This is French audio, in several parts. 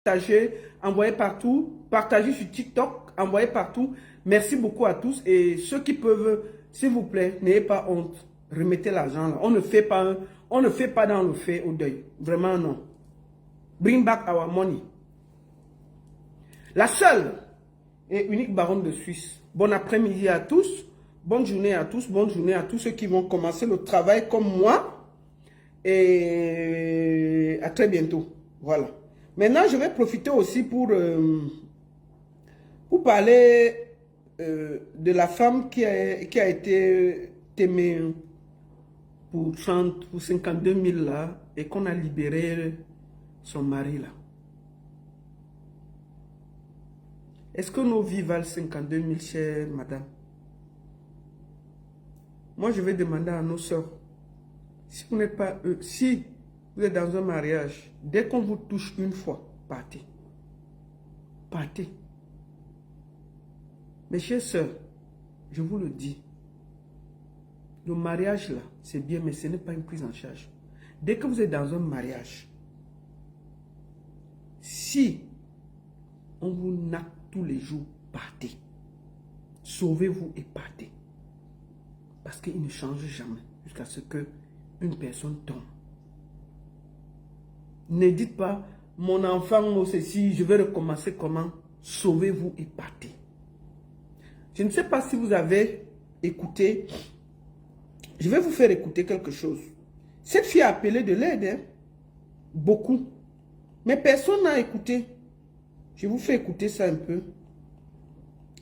partagez, envoyez partout, partagez sur TikTok, envoyez partout. Merci beaucoup à tous et ceux qui peuvent, s'il vous plaît, n'ayez pas honte, remettez l'argent là. On ne fait pas dans le fait au deuil. Vraiment non. Bring back our money. La seule et unique baronne de Suisse. Bon après-midi à tous. Bonne journée à tous. Bonne journée à tous ceux qui vont commencer le travail comme moi. Et à très bientôt. Voilà. Maintenant, je vais profiter aussi pour parler de la femme qui a été aimée pour 30, pour 52 000 là et qu'on a libéré son mari là. Est-ce que nos vies valent 52 000, chère madame? Moi, je vais demander à nos soeurs, si vous n'êtes pas si vous êtes dans un mariage, dès qu'on vous touche une fois, partez. Partez. Mes chères soeurs, je vous le dis, le mariage là, c'est bien, mais ce n'est pas une prise en charge. Dès que vous êtes dans un mariage, si on vous nappe tous les jours, partez. Sauvez-vous et partez. Parce qu'il ne change jamais jusqu'à ce que une personne tombe. Ne dites pas, mon enfant, ceci, je vais recommencer comment. Sauvez-vous et partez. Je ne sais pas si vous avez écouté. Je vais vous faire écouter quelque chose. Cette fille a appelé de l'aide, hein? Beaucoup. Mais personne n'a écouté. Je vous fais écouter ça un peu.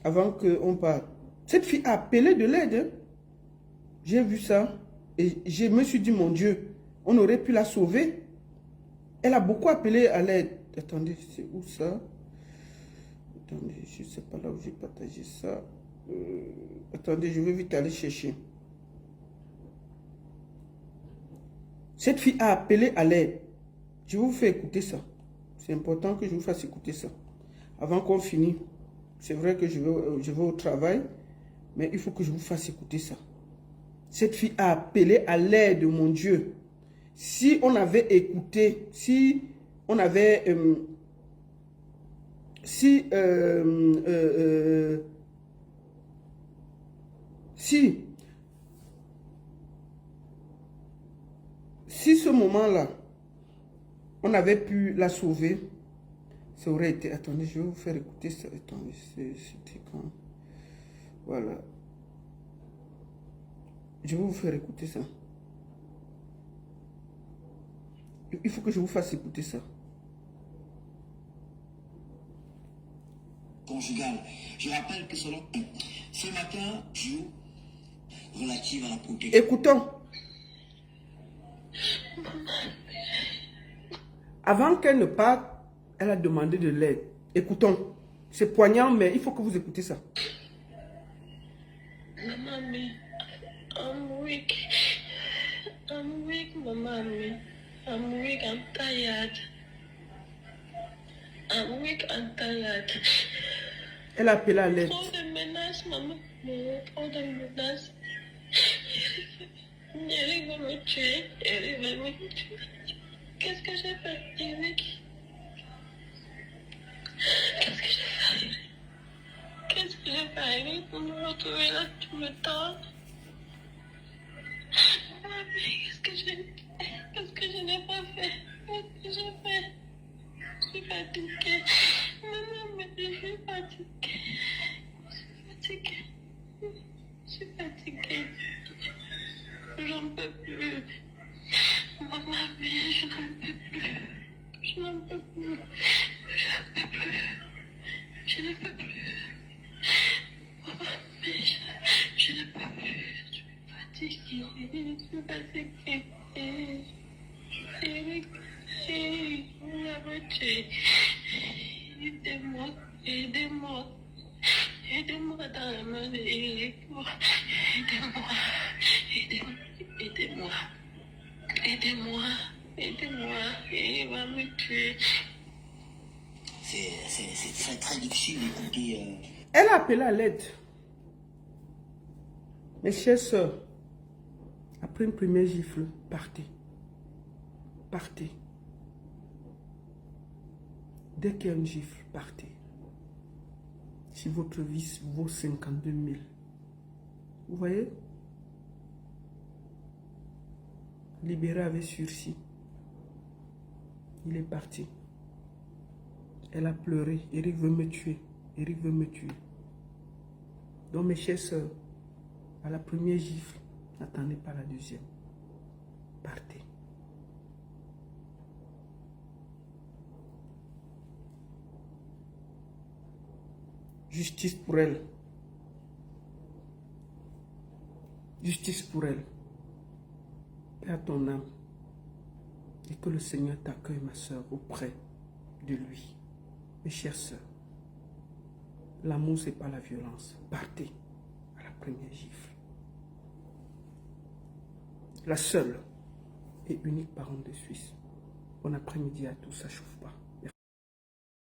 Avant qu'on parle. Cette fille a appelé de l'aide. Hein? J'ai vu ça. Et je me suis dit, mon Dieu, on aurait pu la sauver. Elle a beaucoup appelé à l'aide. Attendez, c'est où ça? Attendez, je ne sais pas là où j'ai partagé ça. Attendez, je vais vite aller chercher. Cette fille a appelé à l'aide. Je vous fais écouter ça. C'est important que je vous fasse écouter ça. Avant qu'on finisse. C'est vrai que je vais au travail. Mais il faut que je vous fasse écouter ça. Cette fille a appelé à l'aide, mon Dieu. Si on avait écouté, si on avait... si ce moment-là, on avait pu la sauver, ça aurait été... Attendez, je vais vous faire écouter ça. Attendez, c'était quand... Voilà. Je vais vous faire écouter ça. Il faut que je vous fasse écouter ça. Conjugale. Je rappelle que selon ce matin, jour relative à la protection. Écoutons. Avant qu'elle ne parte, elle a demandé de l'aide. Écoutons. C'est poignant, mais il faut que vous écoutez ça. Mommy, I'm weak. I'm weak, mommy. I'm weak, I'm tired. I'm weak and tired. Elle a appelé à l'aide. Trop de menaces, maman. Trop de menaces. Eric va me tuer. Eric va me tuer. Qu'est-ce que j'ai fait, Eric? Qu'est-ce que j'ai fait, Eric? Qu'est-ce que j'ai fait, Eric, pour me retrouver là tout le temps? Qu'est-ce que je n'ai pas fait? Qu'est-ce que j'ai fait? Je suis fatiguée. Maman, mais je suis fatiguée. Je suis fatiguée. Je suis fatiguée. J'en peux plus. Maman, mais je n'en peux plus. Je n'en peux plus. Je n'en peux plus. Je ne peux plus. Maman, mais je ne peux plus. Je suis fatiguée. Je suis fatiguée. Eric, on l'a rejeté. Aidez-moi, aidez-moi. Aidez-moi dans la main d'Eric. Aidez-moi, aidez-moi, aidez-moi. Aidez-moi, aidez-moi. Il va me tuer. C'est très très difficile d'écouter. Elle a appelé à l'aide. Mes chères sœurs, après une première gifle, partez. Partez. Dès qu'il y a une gifle, partez. Si votre vie vaut 52 000. Vous voyez? Libéré avec sursis. Il est parti. Elle a pleuré. Eric veut me tuer. Eric veut me tuer. Donc mes chères sœurs, à la première gifle, n'attendez pas la deuxième. Partez. Justice pour elle. Justice pour elle. Paix à ton âme. Et que le Seigneur t'accueille, ma soeur, auprès de lui. Mes chères sœurs, l'amour, ce n'est pas la violence. Partez à la première gifle. La seule et unique parente de Suisse. Bon après-midi à tous, ça chauffe.